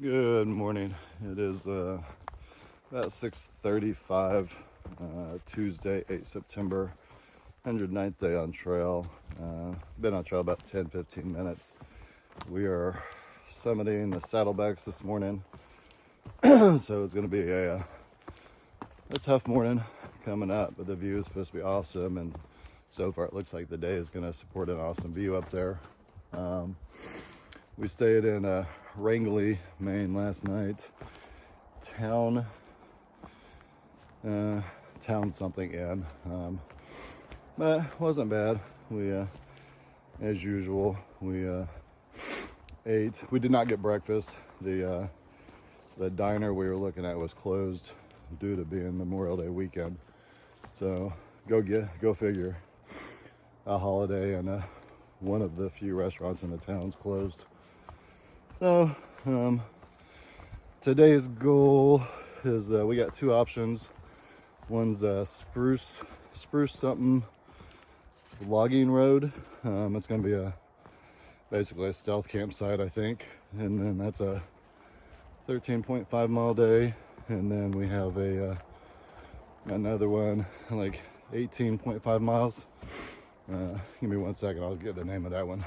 Good morning. It is about 6:35, Tuesday, 8 September, 109th day on trail. Been on trail about 10-15 minutes. We are summiting the Saddlebacks this morning, so it's going to be a tough morning coming up, but the view is supposed to be awesome, and so far it looks like the day is going to support an awesome view up there. We stayed in Rangeley, Maine last night. Town something inn, but it wasn't bad. We, as usual, we ate. We did not get breakfast. The diner we were looking at was closed due to being Memorial Day weekend. So go figure. A holiday and one of the few restaurants in the town's closed. So today's goal is we got two options. One's spruce something logging road. It's gonna be basically a stealth campsite, I think, and then that's a 13.5 mile day, and then we have another one like 18.5 miles. Give me 1 second, I'll get the name of that one.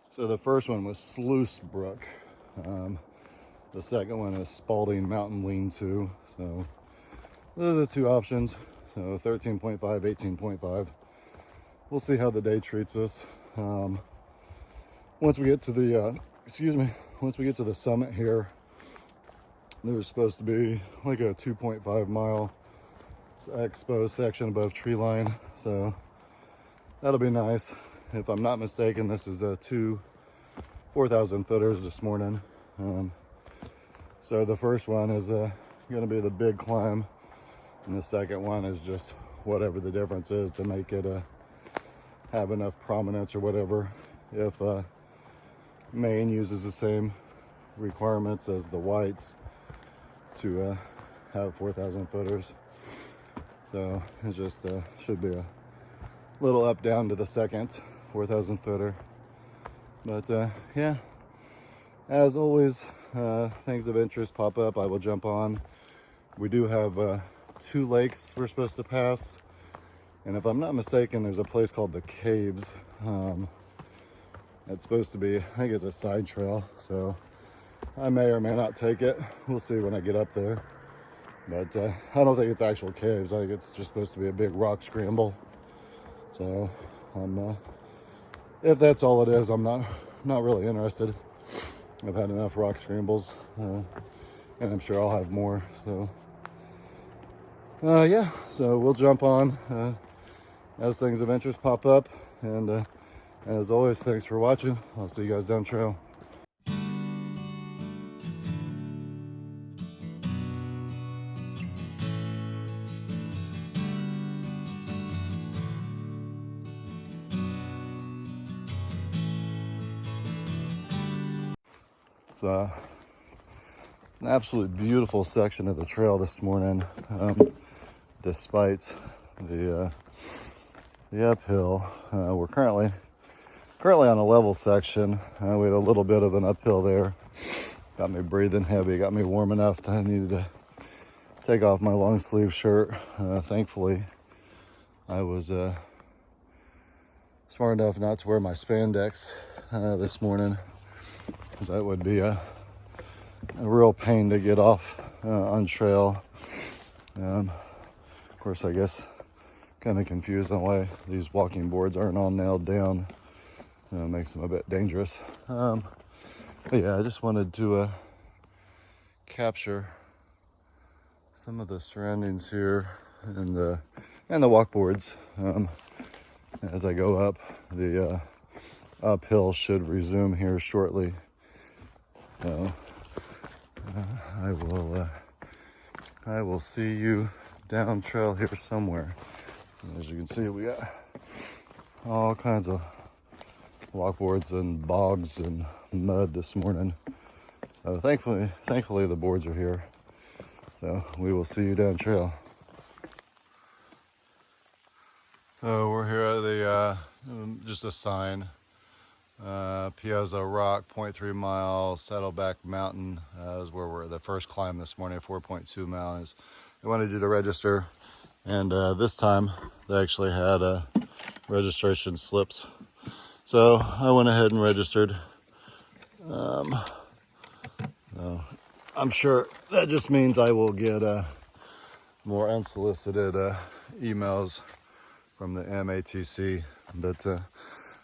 So the first one was Sluice Brook. The second one is Spaulding Mt Lean-to. So those are the two options. So 13.5, 18.5. We'll see how the day treats us. Once we get to the, once we get to the summit here, there's supposed to be like a 2.5 mile exposed section above tree line. So that'll be nice. If I'm not mistaken, this is two 4,000 footers this morning. So the first one is going to be the big climb, and the second one is just whatever the difference is to make it have enough prominence or whatever. If Maine uses the same requirements as the whites to have 4,000 footers, so it just should be a little up down to the second 4,000 footer. But yeah, as always, things of interest pop up, I will jump on. We do have two lakes we're supposed to pass, and if I'm not mistaken, there's a place called the Caves. It's supposed to be, I think it's a side trail, so I may or may not take it. We'll see when I get up there. But I don't think it's actual caves. I think it's just supposed to be a big rock scramble. So if that's all it is, I'm not really interested. I've had enough rock scrambles, and I'm sure I'll have more. So yeah, so we'll jump on as things of interest pop up. And as always, thanks for watching. I'll see you guys down trail. It's an absolutely beautiful section of the trail this morning, despite the uphill. We're currently on a level section. We had a little bit of an uphill there. Got me breathing heavy, got me warm enough that I needed to take off my long sleeve shirt. Thankfully, I was smart enough not to wear my spandex this morning, because that would be a real pain to get off on trail. Of course, I guess kind of confused on why these walking boards aren't all nailed down. Makes them a bit dangerous. But yeah, I just wanted to capture some of the surroundings here and the walk boards. As I go up, the uphill should resume here shortly. So I will see you down trail here somewhere. As you can see, we got all kinds of walkboards and bogs and mud this morning. So thankfully the boards are here. So we will see you down trail. So we're here at just a sign Piazza Rock, 0.3 mile, Saddleback Mountain is where we're the first climb this morning, 4.2 miles. They wanted you to register, and this time they actually had registration slips. So I went ahead and registered. So I'm sure that just means I will get more unsolicited emails from the MATC, but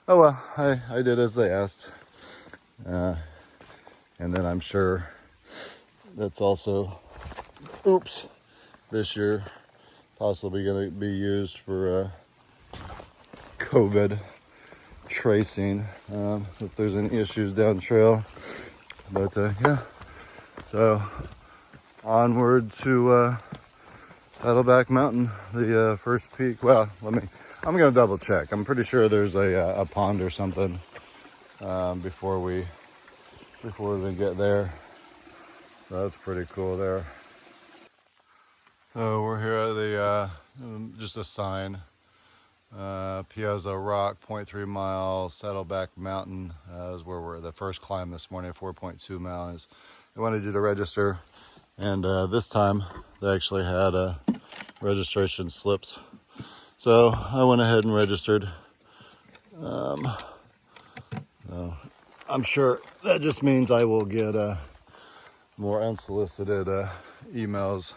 oh well, I did as they asked. And then I'm sure that's also, oops, this year possibly going to be used for COVID tracing if there's any issues down trail. But yeah, so onward to Saddleback Mountain, the first peak. Well, I'm going to double check. I'm pretty sure there's a pond or something before we get there. So that's pretty cool there. So we're here at the just a sign, Piazza Rock, 0.3 mile, Saddleback Mountain is where we're the first climb this morning, 4.2 miles. They wanted you to register, and this time they actually had registration slips. So I went ahead and registered. So I'm sure that just means I will get more unsolicited emails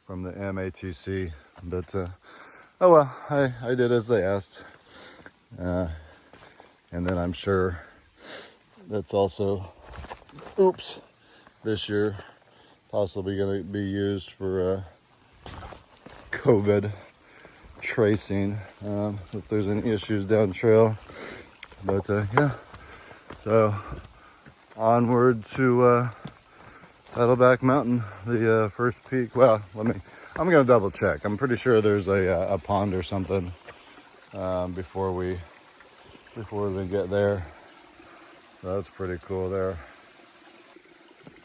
from the MATC, but oh well, I did as they asked. And then I'm sure that's also, oops, this year possibly going to be used for COVID tracing if there's any issues down trail. But yeah, so onward to Saddleback Mountain, the first peak. Well, I'm going to double check. I'm pretty sure there's a pond or something before we get there. So that's pretty cool there.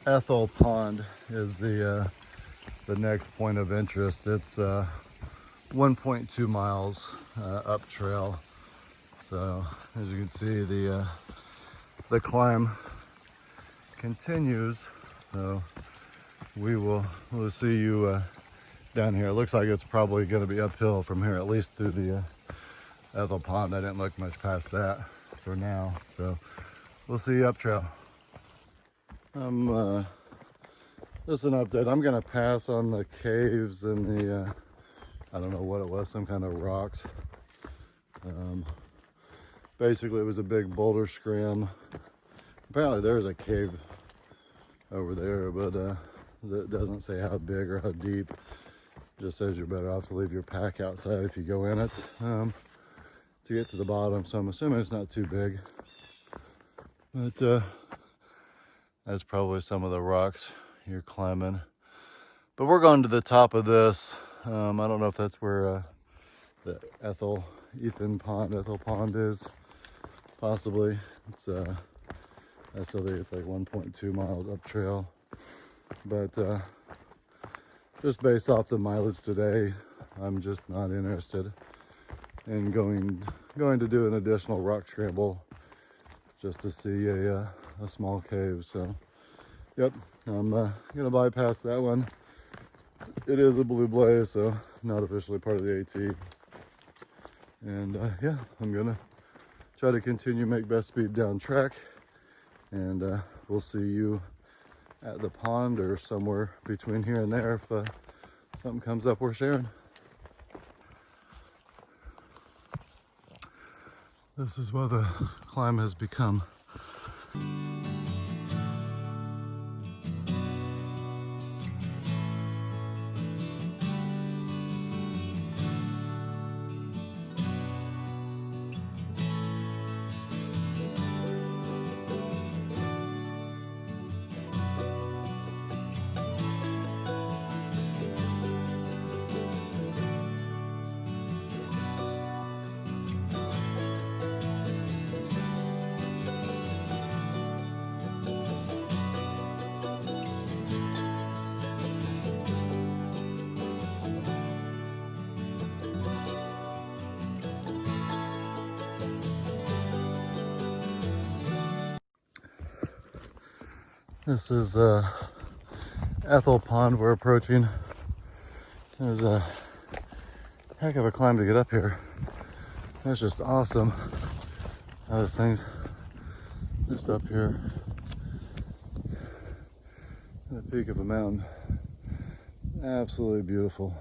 Ethel Pond is the next point of interest. It's 1.2 miles up trail. So as you can see, the climb continues. So we'll see you down here. It looks like it's probably going to be uphill from here, at least through the Ethel Pond. I didn't look much past that for now. So we'll see you up trail. Just an update. I'm gonna pass on the caves and the I don't know what it was, some kind of rocks. Basically it was a big boulder scram. Apparently there's a cave over there, but it doesn't say how big or how deep. It just says you're better off to leave your pack outside if you go in it to get to the bottom. So I'm assuming it's not too big, but that's probably some of the rocks you're climbing. But we're going to the top of this. I don't know if that's where the Ethel Pond is. Possibly. It's I still think it's like 1.2 miles up trail. But just based off the mileage today, I'm just not interested in going to do an additional rock scramble just to see a small cave. So yep, I'm gonna bypass that one. It is a blue blaze, so not officially part of the AT. And yeah, I'm gonna try to continue make best speed down track, and we'll see you at the pond or somewhere between here and there if something comes up worth sharing. This is what the climb has become. This is Ethel Pond we're approaching. There's a heck of a climb to get up here. That's just awesome. This thing's just up here at the peak of a mountain. Absolutely beautiful.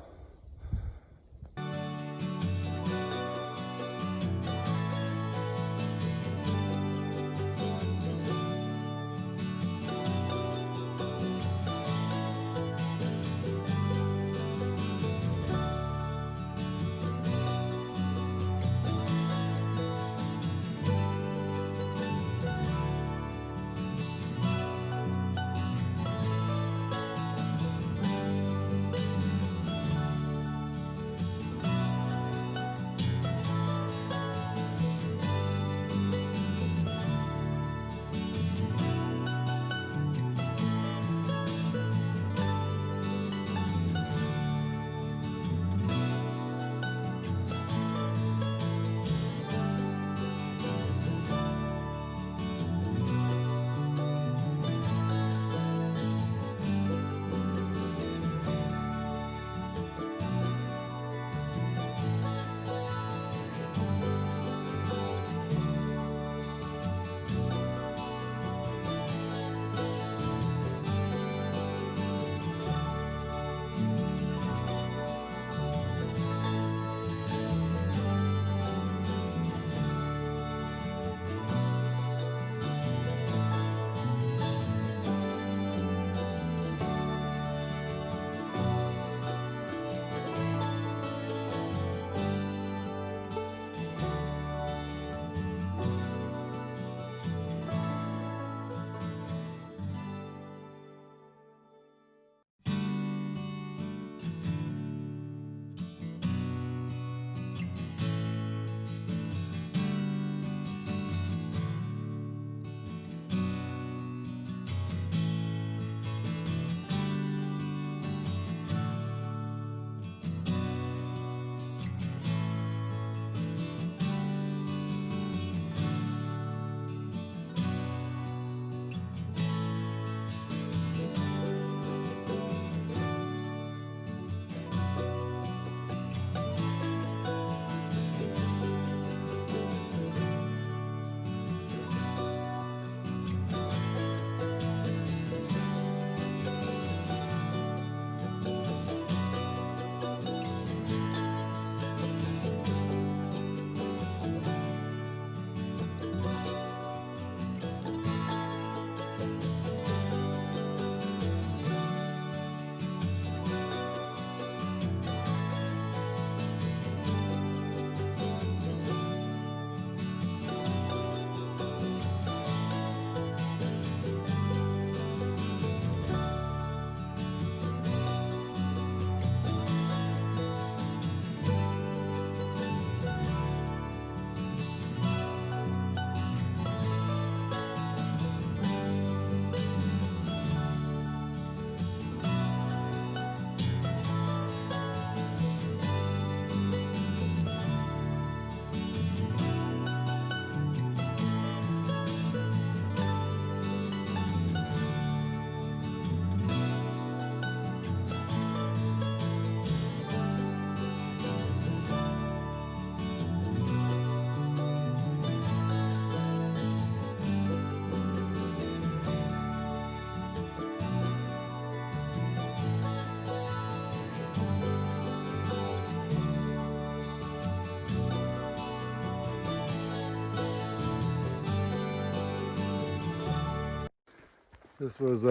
This was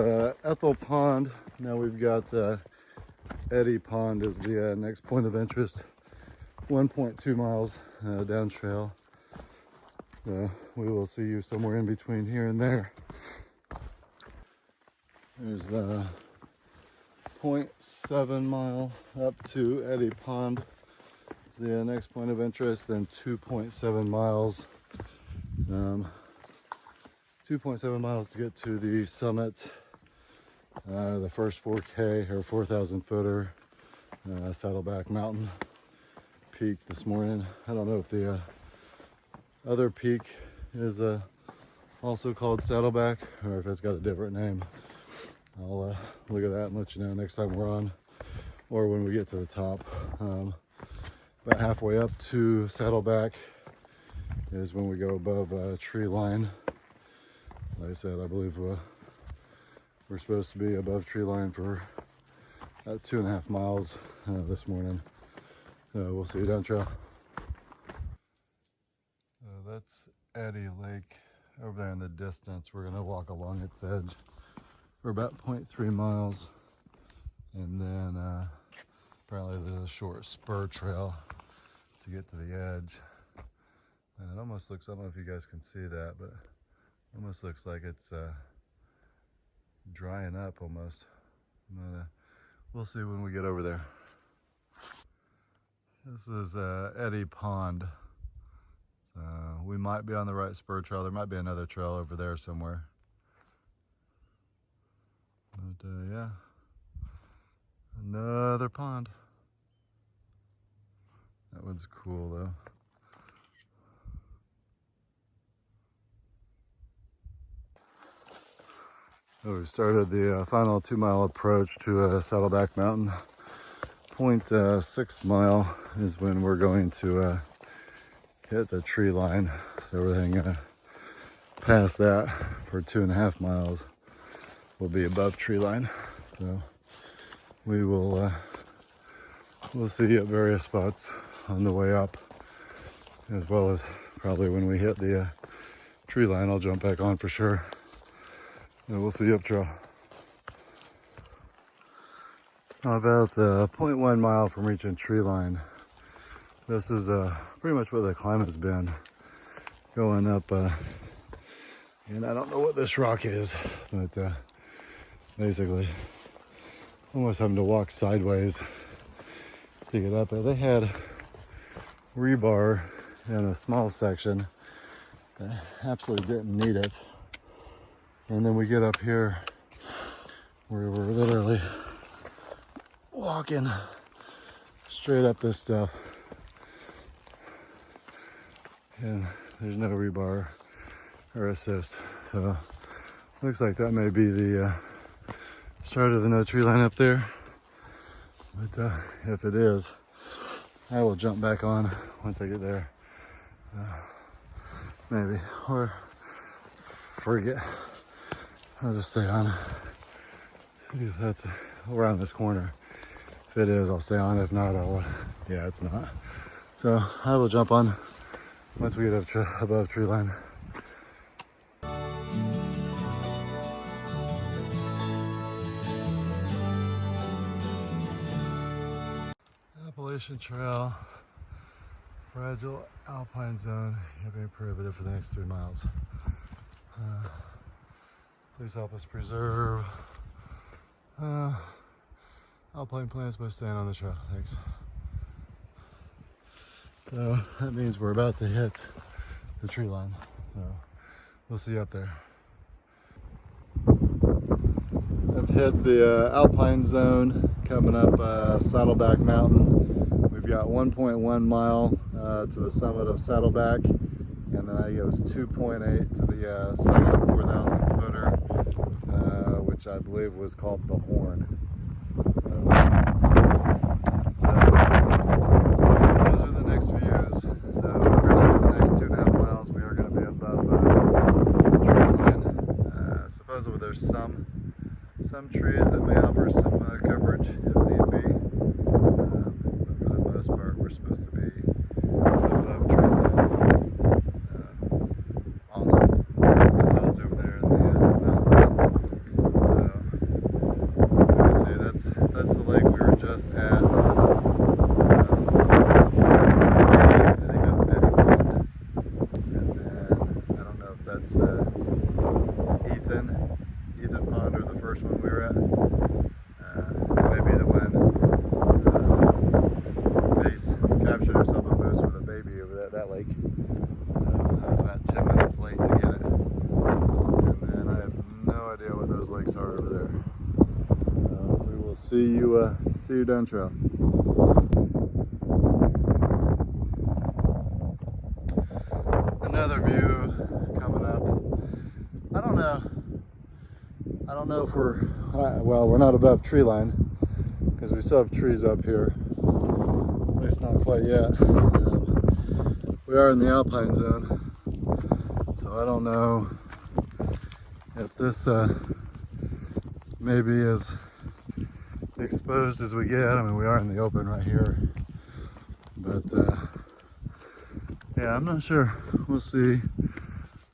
Ethel Pond. Now we've got Eddy Pond is the next point of interest. 1.2 miles down trail. We will see you somewhere in between here and there. There's 0.7 mile up to Eddy Pond. It's the next point of interest. Then 2.7 miles. 2.7 miles to get to the summit, the first 4K or 4,000 footer, Saddleback Mountain peak this morning. I don't know if the other peak is also called Saddleback, or if it's got a different name, I'll look at that and let you know next time we're on, or when we get to the top. About halfway up to Saddleback is when we go above tree line. Like I said, I believe we're supposed to be above tree line for about 2.5 miles this morning. We'll see you down trail. That's Eddy Lake over there in the distance. We're gonna walk along its edge for about 0.3 miles. And then apparently there's a short spur trail to get to the edge. And it almost looks, I don't know if you guys can see that, but it almost looks like it's drying up almost. We'll see when we get over there. This is Eddy Pond. We might be on the right spur trail. There might be another trail over there somewhere. But yeah, another pond. That one's cool though. So we started the final 2-mile approach to Saddleback Mountain. 0.6 mile is when we're going to hit the tree line. So everything past that for 2.5 miles will be above tree line. So we will we'll see you at various spots on the way up, as well as probably when we hit the tree line. I'll jump back on for sure. And we'll see you up trail. About 0.1 mile from reaching tree line. This is pretty much where the climb has been. Going up, and I don't know what this rock is, but basically almost having to walk sideways to get up there. They had rebar in a small section. Absolutely didn't need it. And then we get up here where we're literally walking straight up this stuff. And there's no rebar or assist. So looks like that may be the start of the no tree line up there. But if it is, I will jump back on once I get there. Maybe, or forget. I'll just stay on. See if that's around this corner. If it is, I'll stay on. If not, I'll, yeah, it's not. So I will jump on once we get up above tree line. Appalachian Trail, fragile alpine zone. You have been prohibited for the next 3 miles. Please help us preserve alpine plants by staying on the trail. Thanks. So that means we're about to hit the tree line. So we'll see you up there. I've hit the alpine zone coming up Saddleback Mountain. We've got 1.1 mile to the summit of Saddleback, and then I goes 2.8 to the summit 4,000 footer, which I believe was called the Horn. Those are the next views. So really for the next 2.5 miles we are going to be above tree line. Supposedly there's some trees that may offer some coverage if need be, but for the most part we're supposed to be above tree line. Awesome. Clouds over there in the mountains. You can see that's the lake we were just at. Ethan Pond, or the first one we were at. Maybe the one Pace captured himself a moose with a baby over there at that lake. I was about 10 minutes late to get it. And then I have no idea what those lakes are over there. We will see you down trail. Another view coming up. I don't know if well, we're not above tree line because we still have trees up here. At least not quite yet. We are in the alpine zone, so I don't know if this maybe as exposed as we get. I mean, we are in the open right here, but yeah, I'm not sure. We'll see.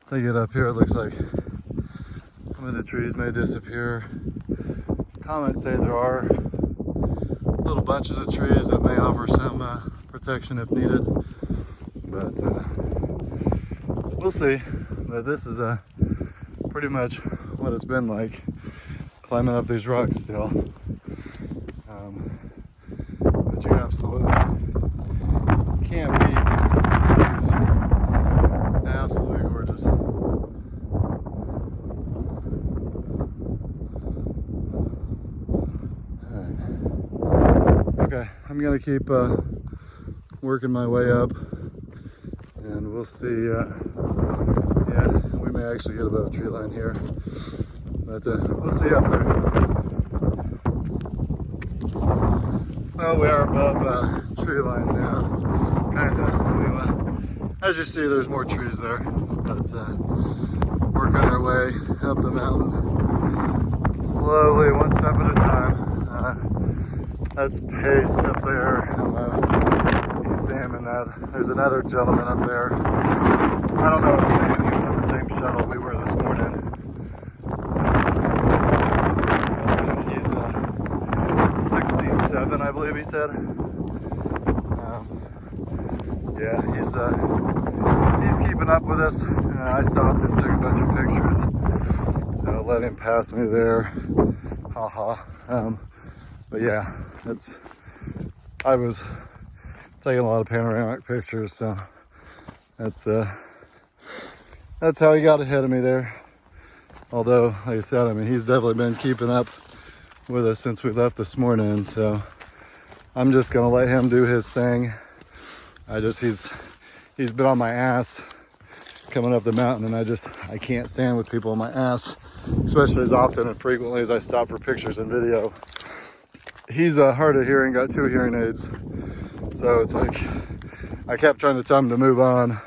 Once I get up here, it looks like some of the trees may disappear. Comments say there are little bunches of trees that may offer some protection if needed, but we'll see. But this is pretty much what it's been like climbing up these rocks still. But you absolutely can't beat views. Absolutely gorgeous. Okay, I'm gonna keep working my way up, and we'll see. Yeah, we may actually get above tree line here, but we'll see up there. Well, we are above tree line now, kind of. Anyway, as you see, there's more trees there, but working our way up the mountain slowly, one step at a time. That's Pace up there. You can see him in that. There's another gentleman up there. I don't know his name. He was on the same shuttle we were this morning. He's 67, I believe he said. Yeah, he's keeping up with us. I stopped and took a bunch of pictures. So let him pass me there. Haha. But yeah, I was taking a lot of panoramic pictures, so that's how he got ahead of me there. Although, like I said, I mean, he's definitely been keeping up with us since we left this morning, so I'm just gonna let him do his thing. He's been on my ass coming up the mountain, and I can't stand with people on my ass, especially as often and frequently as I stop for pictures and video. He's hard of hearing, got 2 hearing aids. So it's like, I kept trying to tell him to move on,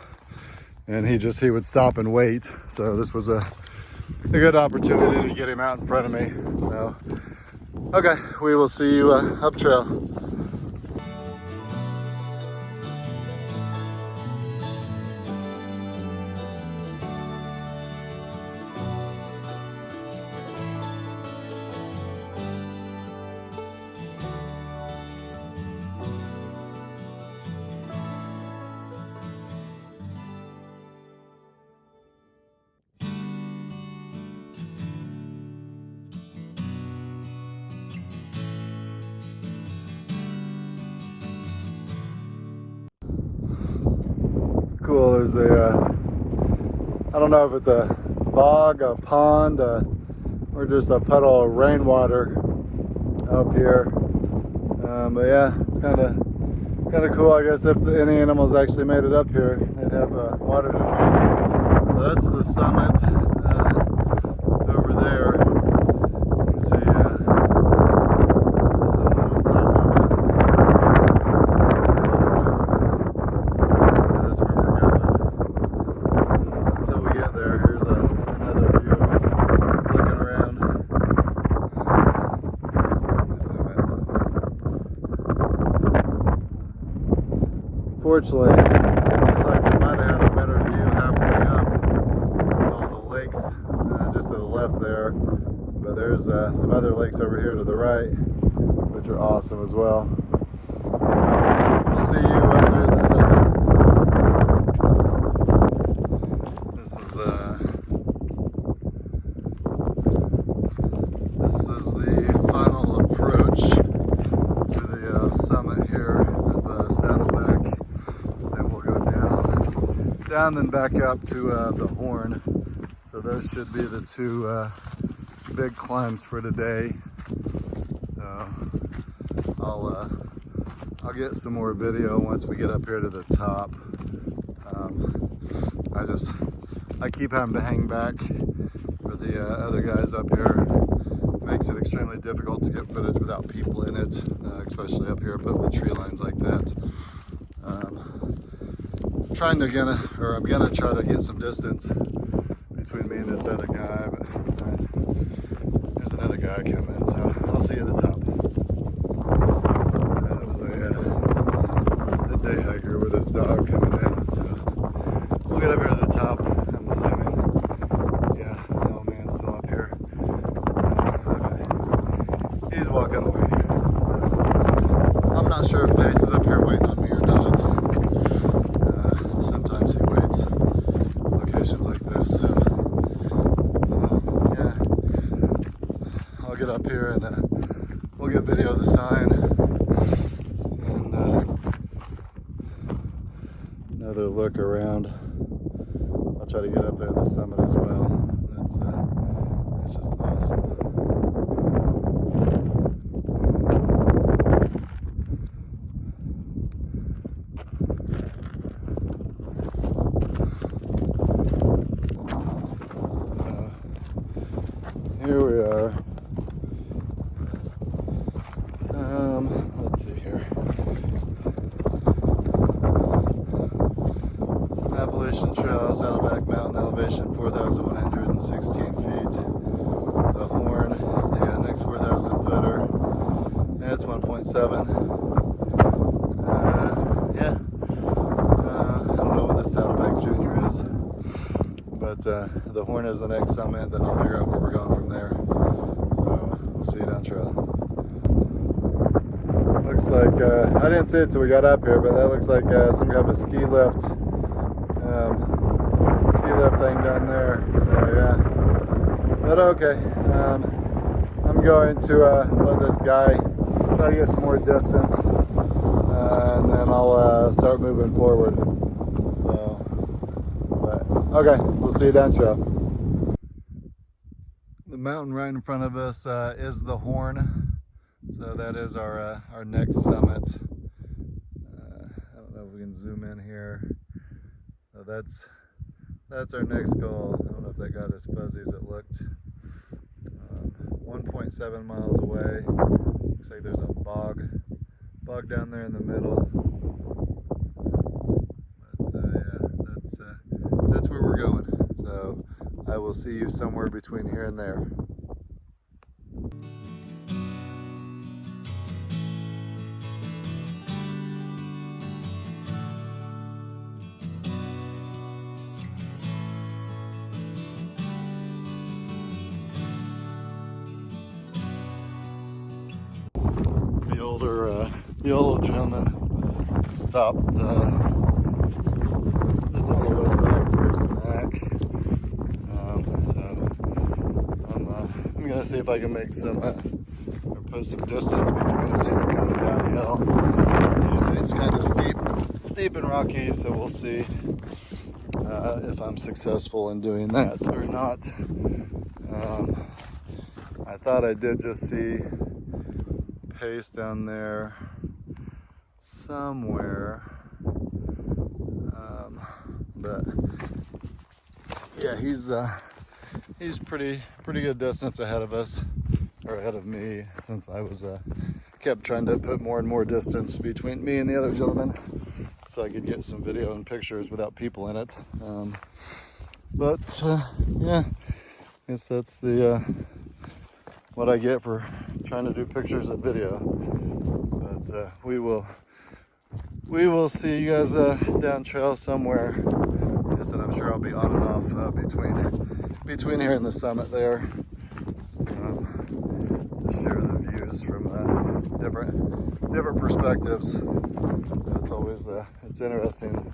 and he would stop and wait. So this was a good opportunity to get him out in front of me. So, okay, we will see you up trail. Cool. There's I don't know if it's a bog, a pond, or just a puddle of rainwater up here. But yeah, it's kind of cool. I guess if any animals actually made it up here, they'd have water to drink. So that's the summit over there. You can see someone on top of it. Fortunately, it's like we might have had a better view halfway up with all the lakes just to the left there. But there's some other lakes over here to the right, which are awesome as well. We'll see you up there in a second. This is the final approach to the summit here of Saddleback. Down then back up to the Horn. So those should be the 2 big climbs for today. So I'll get some more video once we get up here to the top. I keep having to hang back for the other guys up here. Makes it extremely difficult to get footage without people in it, especially up here above the tree lines like that. I'm gonna try to get some distance between me and this other guy, but there's another guy coming, so I'll see you at the top. That was a day hiker with his dog coming in, so we'll get up here to the top. I'm assuming, yeah, the old man's still up here. Okay. He's walking away, so I'm not sure if Pace is up here waiting on me or not. Sometimes he waits locations like this, so yeah, I'll get up here and we'll get video of the sign and another look around. I'll try to get up there at the summit as well. It's just awesome. Here we are. Let's see here. Appalachian Trail, Saddleback Mountain, elevation 4,116 feet. The Horn is the next 4,000 footer. That's 1.7. Yeah. I don't know what this Saddleback Junior is. But the Horn is the next summit, then I'll figure out where we're going from there. So we'll see you down trail. Looks like, I didn't see it till we got up here, but that looks like some kind of a ski lift thing down there. So yeah, but okay. I'm going to let this guy try to get some more distance, and then I'll start moving forward. Okay, we'll see you down trail. The mountain right in front of us is the Horn, so that is our next summit. I don't know if we can zoom in here. So that's our next goal. I don't know if that got as fuzzy as it looked. 1.7 miles away. Looks like there's a bog down there in the middle. That's where we're going. So I will see you somewhere between here and there. The older gentleman stopped just a little ways back for a snack. So I'm gonna see if I can make some or put some distance between us here coming downhill. You see it's kind of steep and rocky, so we'll see if I'm successful in doing that or not. I thought I did just see Pace down there somewhere, but yeah, he's pretty good distance ahead of us, or ahead of me, since I was kept trying to put more and more distance between me and the other gentleman so I could get some video and pictures without people in it. But yeah, I guess that's the what I get for trying to do pictures and video. But we will see you guys down trail somewhere. Like I said, I'm sure I'll be on and off between here and the summit there, to share the views from different perspectives. It's always it's interesting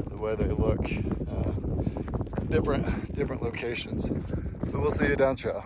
the way they look, different locations. But we'll see you down trail.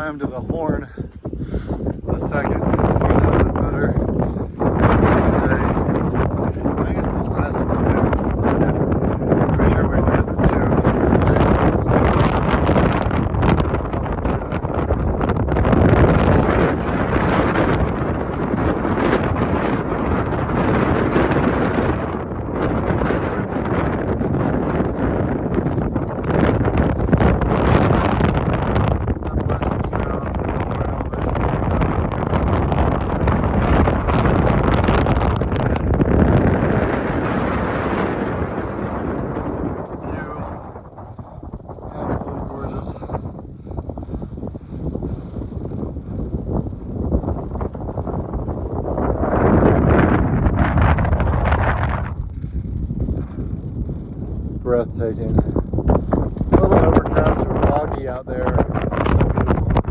climb to the horn, the second 4,000 footer today. I think it's the last one too. Pretty sure we only had the two. Breathtaking. A little overcast or foggy out there. It's so beautiful.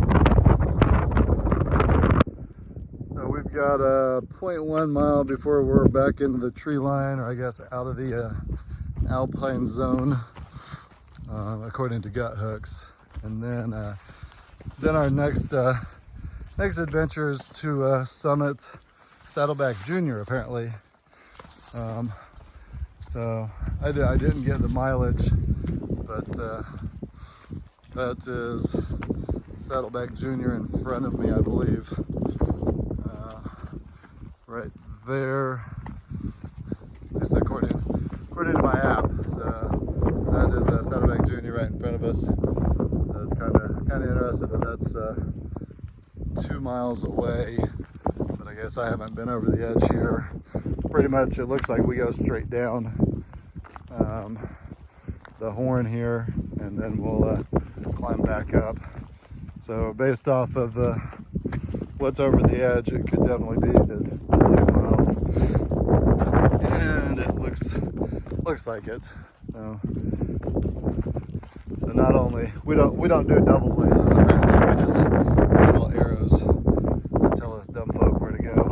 So we've got a 0.1 mile before we're back into the tree line, or I guess out of the alpine zone, according to gut hooks. And then our next adventure is to summit Saddleback Junior, apparently. So I didn't get the mileage, but that is Saddleback Junior in front of me, I believe. Right there, at least according to my app. So that is Saddleback Junior right in front of us. It's kind of interesting that that's 2 miles away, but I guess I haven't been over the edge here. Pretty much it looks like we go straight down the horn here, and then we'll climb back up. So based off of what's over the edge, it could definitely be the 2 miles, and it looks like it. So not only we don't do double blazes, apparently we just tell arrows to tell us dumb folk where to go.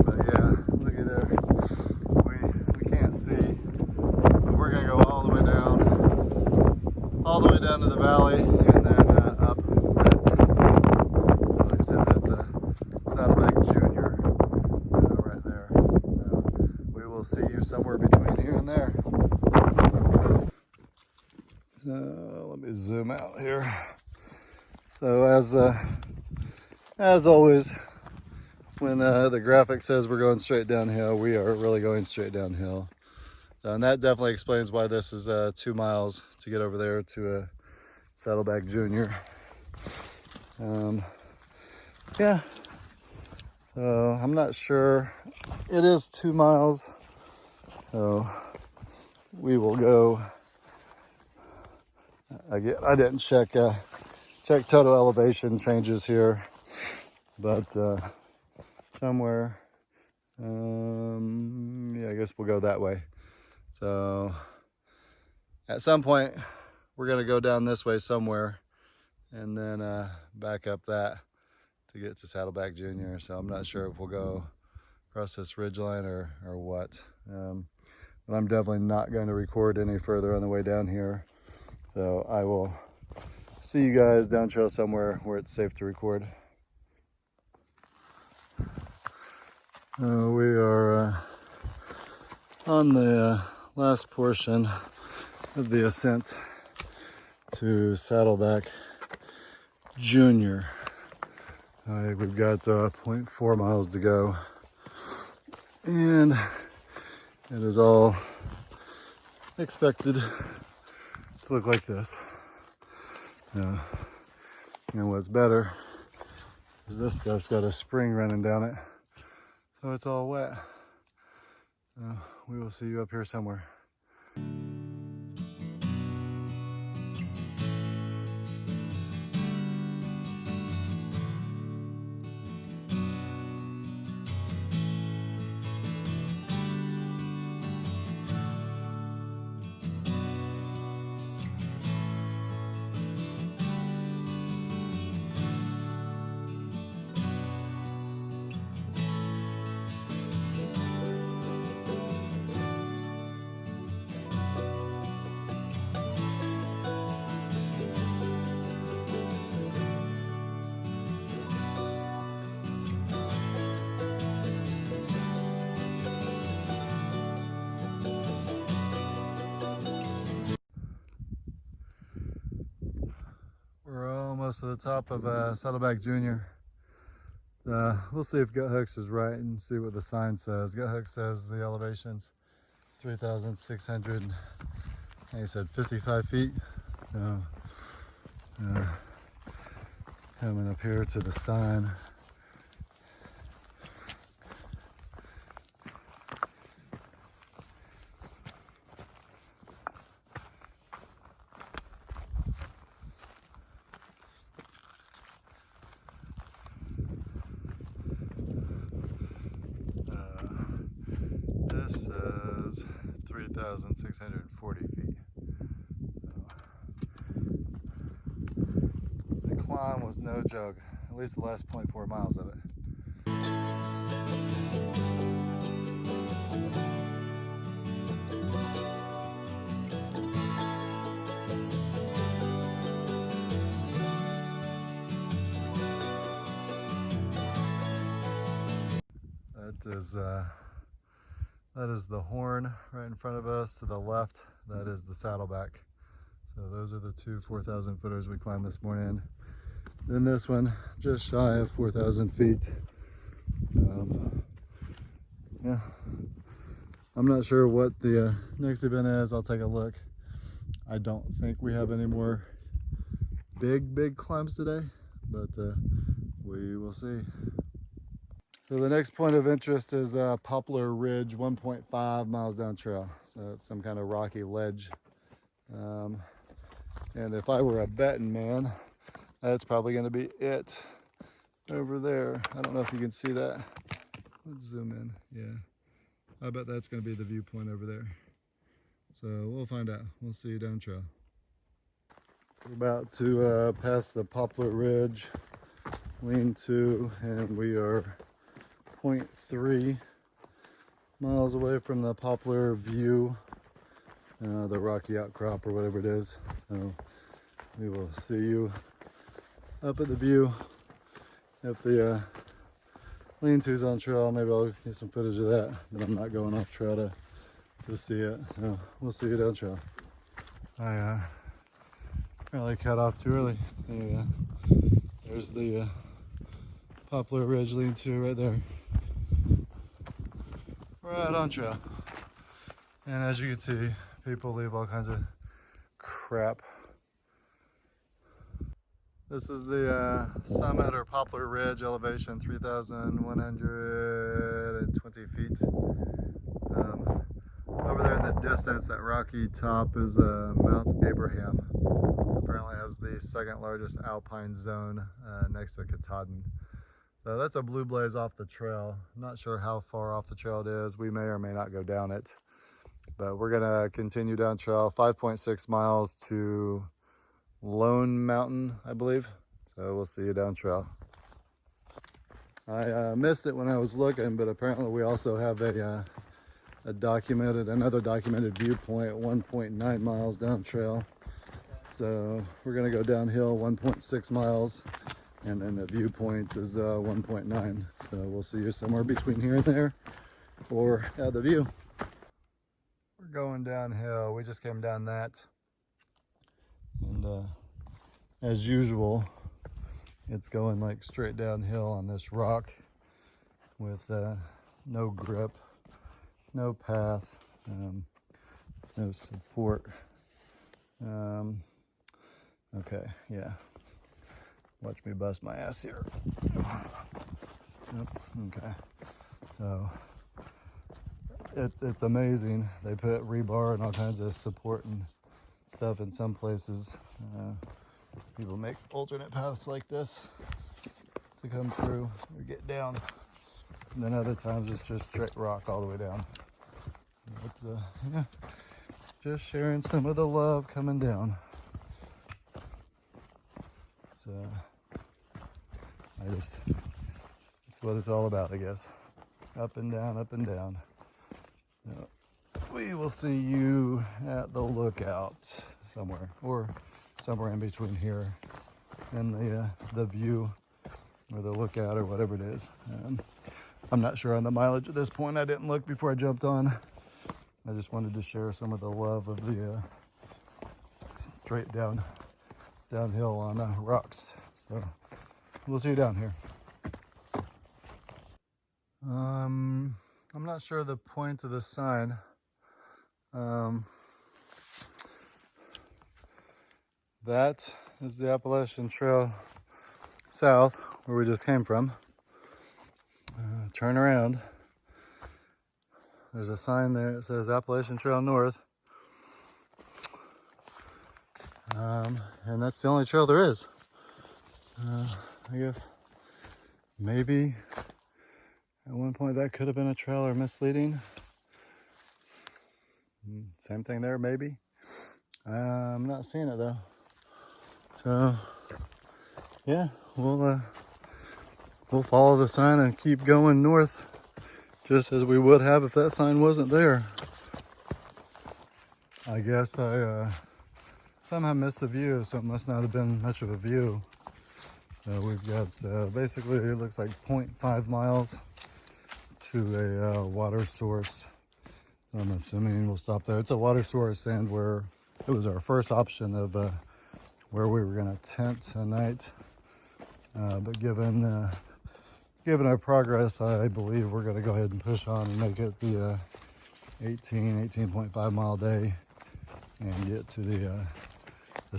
But yeah, look at there. We can't see, but we're gonna go all the way down to the valley, and then up. So like I said, that's a Saddleback Junior right there. So we will see you somewhere between here and there. So let me zoom out here. So as always, when the graphic says we're going straight downhill, we are really going straight downhill. And that definitely explains why this is 2 miles to get over there to Saddleback Junior. Yeah, so I'm not sure. It is 2 miles, so we will go. I didn't check total elevation changes here, but somewhere, yeah, I guess we'll go that way. So at some point we're gonna go down this way somewhere, and then back up that to get to Saddleback Junior. So I'm not sure if we'll go across this ridgeline or what, but I'm definitely not going to record any further on the way down here. So I will see you guys down trail somewhere where it's safe to record. We are on the last portion of the ascent to Saddleback Junior. We've got 0.4 miles to go, and it is all expected to look like this. You know what's better is this stuff's got a spring running down it, so it's all wet. We will see you up here somewhere. almost to the top of Saddleback Junior. We'll see if Gut Hooks is right and see what the sign says. Gut Hooks says the elevation's 3,600, and he said 55 feet. So, coming up here to the sign. This says 3,640 feet. The climb was no joke, at least the last 0.4 miles of it. That is the horn right in front of us. To the left, that is the Saddleback. So those are the two 4,000 footers we climbed this morning. Then this one, just shy of 4,000 feet. Yeah, I'm not sure what the next event is. I'll take a look. I don't think we have any more big climbs today, but we will see. So the next point of interest is Poplar Ridge, 1.5 miles down trail. So it's some kind of rocky ledge. And if I were a betting man, that's probably going to be it over there. I don't know if you can see that. Let's zoom in. Yeah, I bet that's going to be the viewpoint over there. So we'll find out. We'll see you down trail. We're about to pass the Poplar Ridge Lean-to, and we are 0.3 miles away from the Poplar View, the rocky outcrop or whatever it is. So we will see you up at the view. If the lean-to's on trail, maybe I'll get some footage of that, but I'm not going off trail to see it. So we'll see you down trail. I really cut off too early. Yeah, there's the Poplar Ridge Lean-to right there. Right on trail. And as you can see, people leave all kinds of crap. This is the summit or Poplar Ridge, elevation 3,120 feet. Over there in the distance, that rocky top is Mount Abraham. Apparently has the second largest alpine zone next to Katahdin. So that's a blue blaze off the trail. I'm not sure how far off the trail it is. We may or may not go down it, but we're gonna continue down trail 5.6 miles to Lone Mountain, I believe. So we'll see you down trail. I missed it when I was looking, but apparently we also have another documented viewpoint 1.9 miles down trail. So we're gonna go downhill 1.6 miles. And then the viewpoint is 1.9. So we'll see you somewhere between here and there or at the view. We're going downhill. We just came down that. And as usual, it's going like straight downhill on this rock with no grip, no path, no support. Okay, yeah. Watch me bust my ass here. Yep, okay. So it's amazing. They put rebar and all kinds of support and stuff in some places. People make alternate paths like this to come through or get down. And then other times it's just straight rock all the way down. But yeah, just sharing some of the love coming down. So it's what it's all about, I guess. Up and down, up and down. We will see you at the lookout somewhere, or somewhere in between here and the view or the lookout or whatever it is. I'm not sure on the mileage at this point. I didn't look before I jumped on. I just wanted to share some of the love of the straight down downhill on rocks. So we'll see you down here. I'm not sure the point of the sign. That is the Appalachian Trail south, where we just came from. Turn around. There's a sign there that says Appalachian Trail North. And that's the only trail there is. I guess maybe at one point that could have been a trail or misleading. Same thing there, maybe. I'm not seeing it though. So yeah, we'll follow the sign and keep going north, just as we would have if that sign wasn't there. I guess I somehow missed the view, so it must not have been much of a view. We've got basically, it looks like 0.5 miles to a water source. I'm assuming we'll stop there. It's a water source, and where it was our first option of where we were going to tent a night. But given our progress, I believe we're going to go ahead and push on and make it the 18.5 mile day and get to the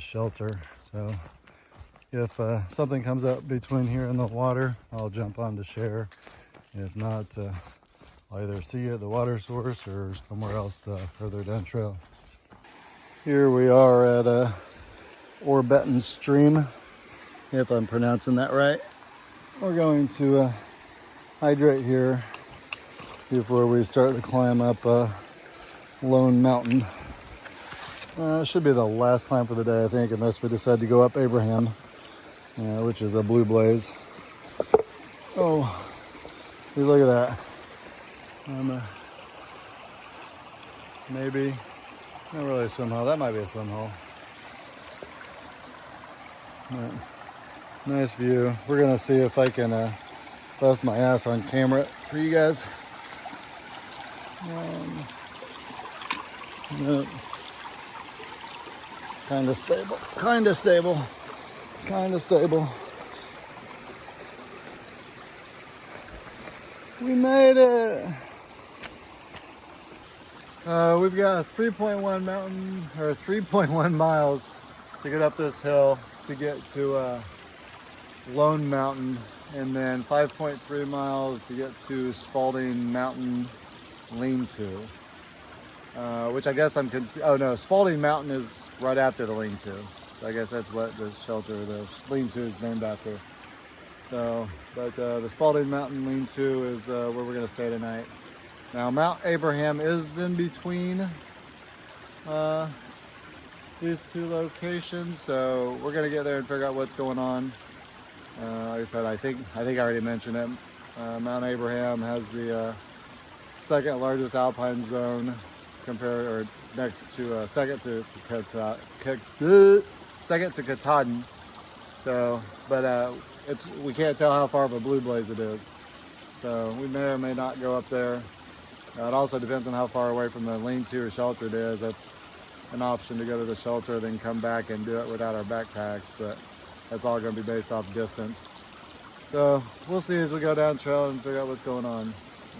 shelter. So if something comes up between here and the water, I'll jump on to share. If not, I'll either see you at the water source or somewhere else further down trail. Here we are at Orbetten Stream, if I'm pronouncing that right. We're going to hydrate here before we start to climb up Lone Mountain. It should be the last climb for the day, I think, unless we decide to go up Abraham, which is a blue blaze. Oh, see, look at that. Maybe, not really a swim hole. That might be a swim hole. Right. Nice view. We're gonna see if I can bust my ass on camera for you guys. Nope. Kind of stable. We made it. We've got 3.1 miles to get up this hill to get to Lone Mountain, and then 5.3 miles to get to Spaulding Mt Lean-to. Which I guess I'm confused. Oh no, Spaulding Mountain is right after the Lean-to. So I guess that's what the shelter, the Lean-to, is named after. So, but the Spaulding Mountain Lean-to is where we're gonna stay tonight. Now Mount Abraham is in between these two locations, so we're gonna get there and figure out what's going on. Like I said, I think I already mentioned it. Mount Abraham has the second largest alpine zone, compared or next to second to Katahdin. So, but we can't tell how far of a blue blaze it is. So we may or may not go up there. It also depends on how far away from the lean-to or shelter it is. That's an option to go to the shelter, then come back and do it without our backpacks, but that's all going to be based off distance. So we'll see as we go down trail and figure out what's going on.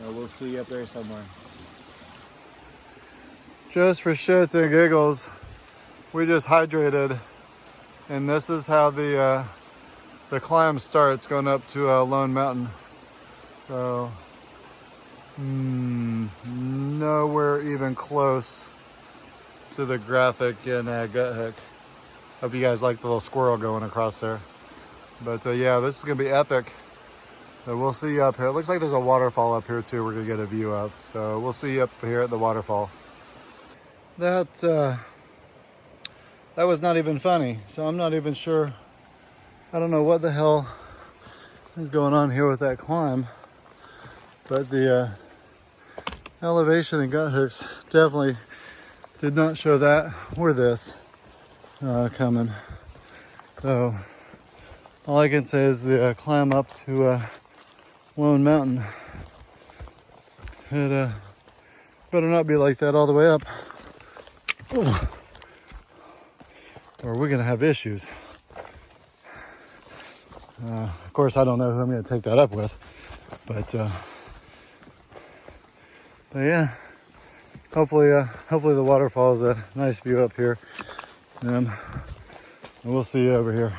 We'll see you up there somewhere. Just for shits and giggles, we just hydrated, and this is how the climb starts, going up to Lone Mountain. So nowhere even close to the graphic in Gut Hook. Hope you guys like the little squirrel going across there. But yeah, this is gonna be epic. So we'll see you up here. It looks like there's a waterfall up here too we're gonna get a view of. So we'll see you up here at the waterfall. That was not even funny. So I'm not even sure. I don't know what the hell is going on here with that climb. But the elevation in Gut Hooks definitely did not show that or this coming. So all I can say is the climb up to Lone Mountain, it better not be like that all the way up. Ooh. Or we're gonna have issues. Of course, I don't know who I'm going to take that up with, but yeah, hopefully the waterfall is a nice view up here, and we'll see you over here.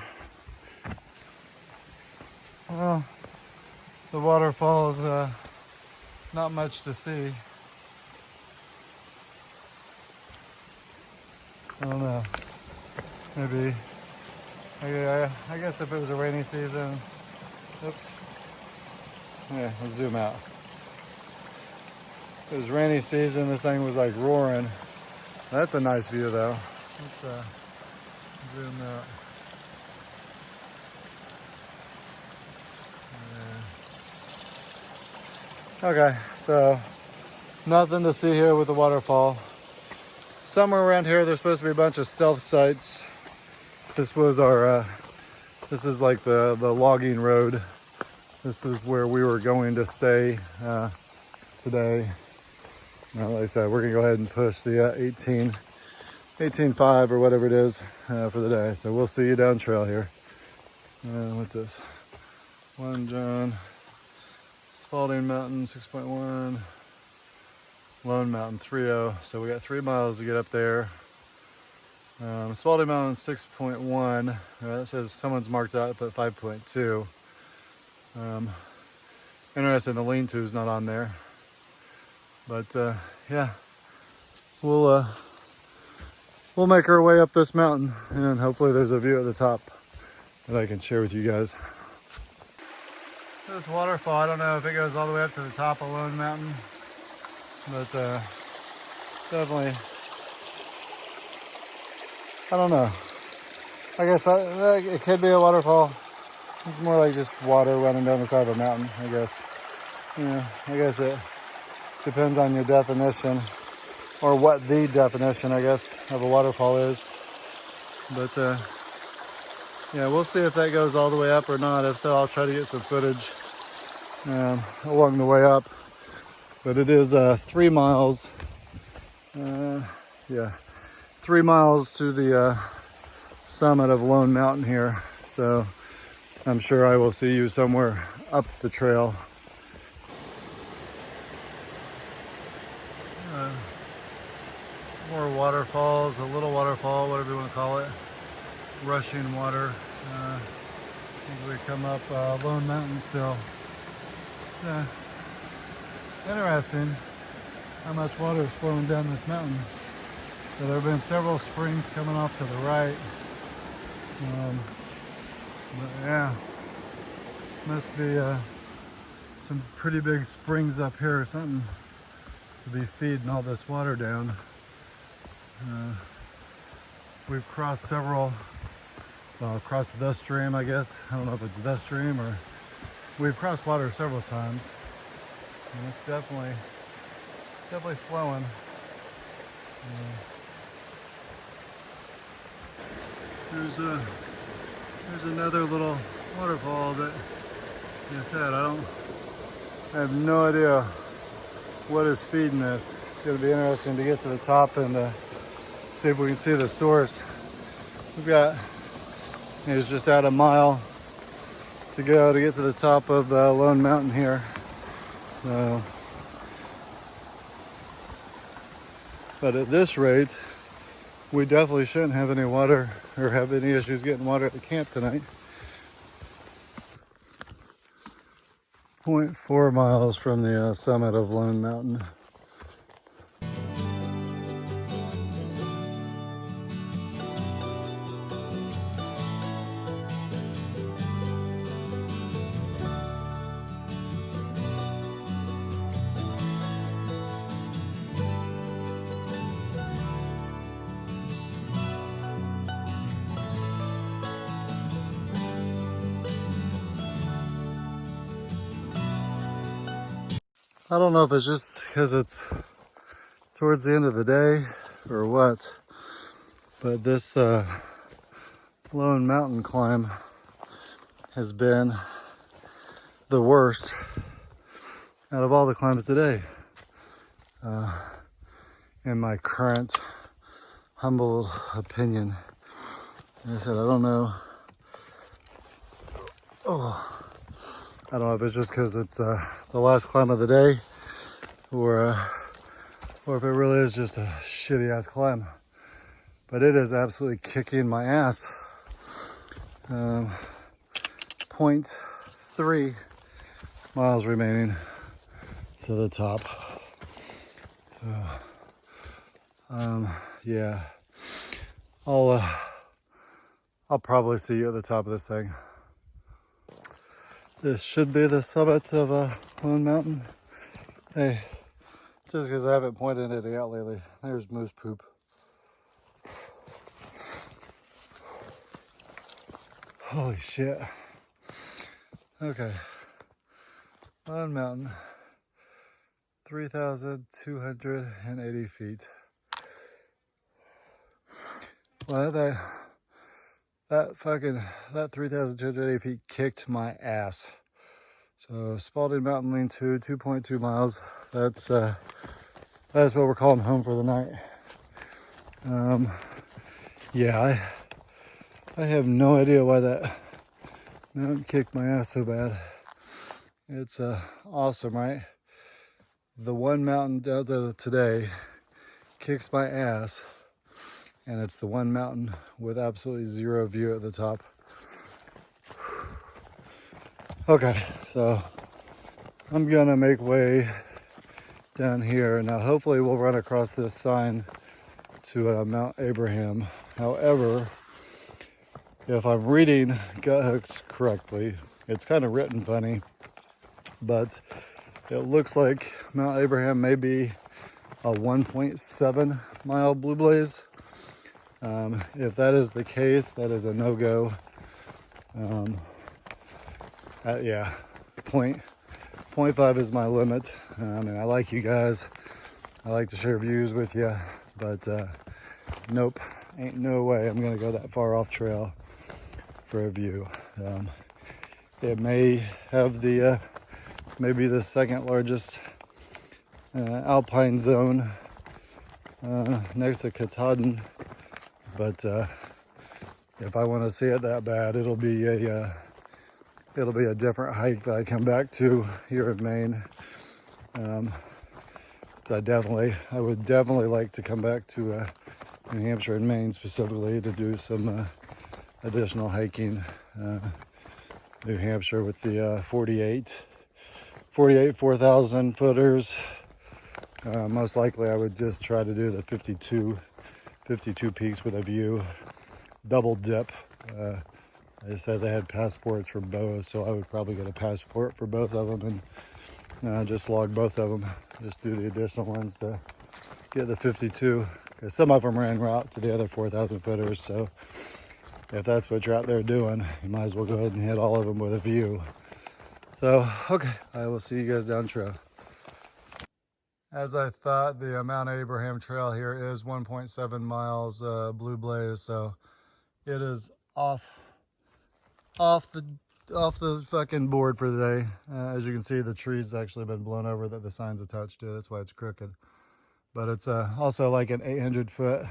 Well, the waterfall is not much to see. I don't know. Maybe. I guess if it was a rainy season. Oops. Yeah, let's zoom out. If it was rainy season, this thing was like roaring. That's a nice view though. Let's zoom out. Yeah. Okay, so nothing to see here with the waterfall. Somewhere around here, there's supposed to be a bunch of stealth sites. This was our, this is like the logging road. This is where we were going to stay today. Now, like I said, we're gonna go ahead and push the 18.5 or whatever it is for the day. So we'll see you down trail here. What's this? 1 John, Spaulding Mountain 6.1, Lone Mountain 3.0. So we got 3 miles to get up there. Spaulding Mountain 6.1. That says someone's marked out at 5.2. Interesting, the lean-to is not on there. But yeah, we'll make our way up this mountain, and hopefully there's a view at the top that I can share with you guys. This waterfall, I don't know if it goes all the way up to the top of Lone Mountain, but definitely, I don't know. I guess it could be a waterfall. It's more like just water running down the side of a mountain, I guess. Yeah, I guess it depends on your definition, or what the definition, I guess, of a waterfall is. But yeah, we'll see if that goes all the way up or not. If so, I'll try to get some footage along the way up. But it is 3 miles. Yeah, 3 miles to the summit of Lone Mountain here. So I'm sure I will see you somewhere up the trail. Some more waterfalls, a little waterfall, whatever you want to call it. Rushing water. As we come up Lone Mountain still. It's interesting how much water is flowing down this mountain. So there have been several springs coming off to the right. But yeah, must be some pretty big springs up here or something to be feeding all this water down. We've crossed several, well, crossed the stream, I guess. I don't know if it's the stream or we've crossed water several times, and it's definitely flowing. There's another little waterfall that, like I said, I have no idea what is feeding this. It's going to be interesting to get to the top and see if we can see the source. We've got, it's just out a mile to go to get to the top of Lone Mountain here. But at this rate, we definitely shouldn't have any water or have any issues getting water at the camp tonight. 0.4 miles from the summit of Lone Mountain. I don't know if it's just because it's towards the end of the day or what, but this Lone Mountain climb has been the worst out of all the climbs today. In my current humble opinion. Like I said, I don't know Oh, I don't know if it's just because it's the last climb of the day, or if it really is just a shitty ass climb. But it is absolutely kicking my ass. 0.3 miles remaining to the top. So, yeah, I'll probably see you at the top of this thing. This should be the summit of Lone Mountain. Hey, just because I haven't pointed it out lately, there's moose poop. Holy shit. Okay, Lone Mountain, 3,280 feet. Well, that 3,280 feet kicked my ass. So Spaulding Mt Lean-to, 2.2 miles. That's what we're calling home for the night. Yeah, I have no idea why that mountain kicked my ass so bad. It's awesome, right? The one mountain down there today kicks my ass, and it's the one mountain with absolutely zero view at the top. Okay, so I'm gonna make way down here. Now hopefully we'll run across this sign to Mount Abraham. However, if I'm reading gut hooks correctly, it's kind of written funny, but it looks like Mount Abraham may be a 1.7 mile blue blaze. If that is the case, that is a no-go. Yeah, 0.5 is my limit. And I like you guys. I like to share views with you, but nope, ain't no way I'm gonna go that far off trail for a view. It may have the maybe the second largest alpine zone next to Katahdin, but if I want to see it that bad, it'll be a different hike that I come back to here in Maine. I would definitely like to come back to New Hampshire and Maine specifically to do some additional hiking. New Hampshire with the 48 4,000 footers. Most likely I would just try to do the 52 peaks with a view, double dip. They said they had passports for both, so I would probably get a passport for both of them and just log both of them. Just do the additional ones to get the 52. Because some of them are en route to the other 4,000 footers, so if that's what you're out there doing, you might as well go ahead and hit all of them with a view. So, okay, I will see you guys down trail. As I thought, the Mount Abraham trail here is 1.7 miles blue blaze, so it is off the fucking board for the day. As you can see, the tree's actually been blown over that the sign's attached to. That's why it's crooked. But it's also like an 800 foot,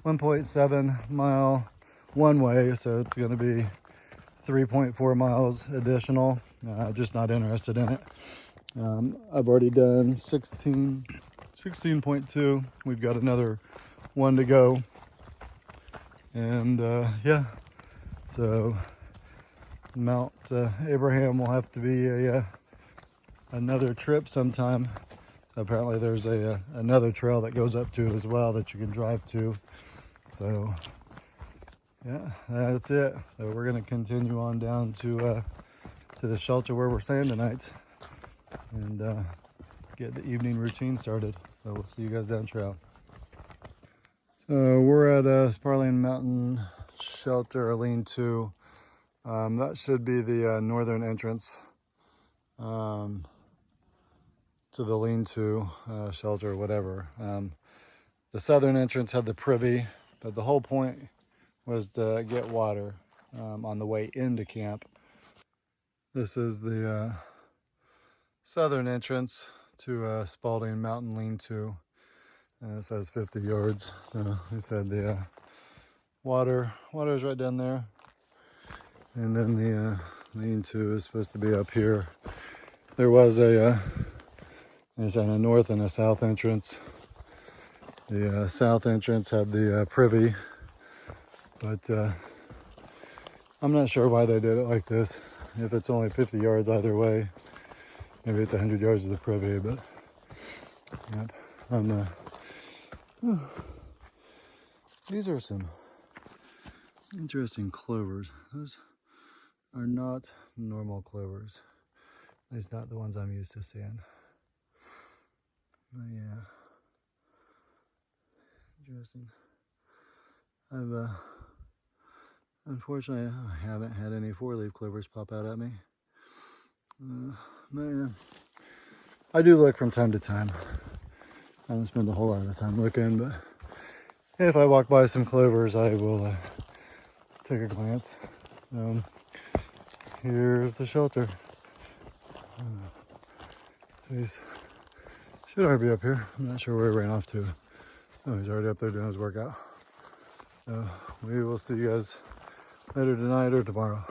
1.7 mile one way, so it's going to be 3.4 miles additional. Just not interested in it. I've already done 16.2. We've got another one to go. And yeah, so Mount Abraham will have to be another trip sometime. Apparently there's another trail that goes up to it as well that you can drive to. So yeah, that's it. So we're gonna continue on down to the shelter where we're staying tonight and get the evening routine started. So we'll see you guys down trail. So we're at Spaulding Mountain Shelter, Lean-to. That should be the northern entrance to the Lean-to shelter, whatever. The southern entrance had the privy, but the whole point was to get water on the way into camp. This is the southern entrance to Spaulding Mt Lean-to. It says 50 yards. So we said the water is right down there. And then Lean-to is supposed to be up here. There was there's a north and a south entrance. The south entrance had the privy, but I'm not sure why they did it like this. If it's only 50 yards either way, maybe it's 100 yards of the privy, but yep. These are some interesting clovers. Those are not normal clovers. At least not the ones I'm used to seeing. But yeah. Interesting. I've unfortunately I haven't had any 4-leaf clovers pop out at me. But yeah. I do look from time to time. I don't spend a whole lot of time looking, but if I walk by some clovers, I will take a glance. Here's the shelter. These should already be up here. I'm not sure where he ran off to. Oh, he's already up there doing his workout. So we will see you guys later tonight or tomorrow.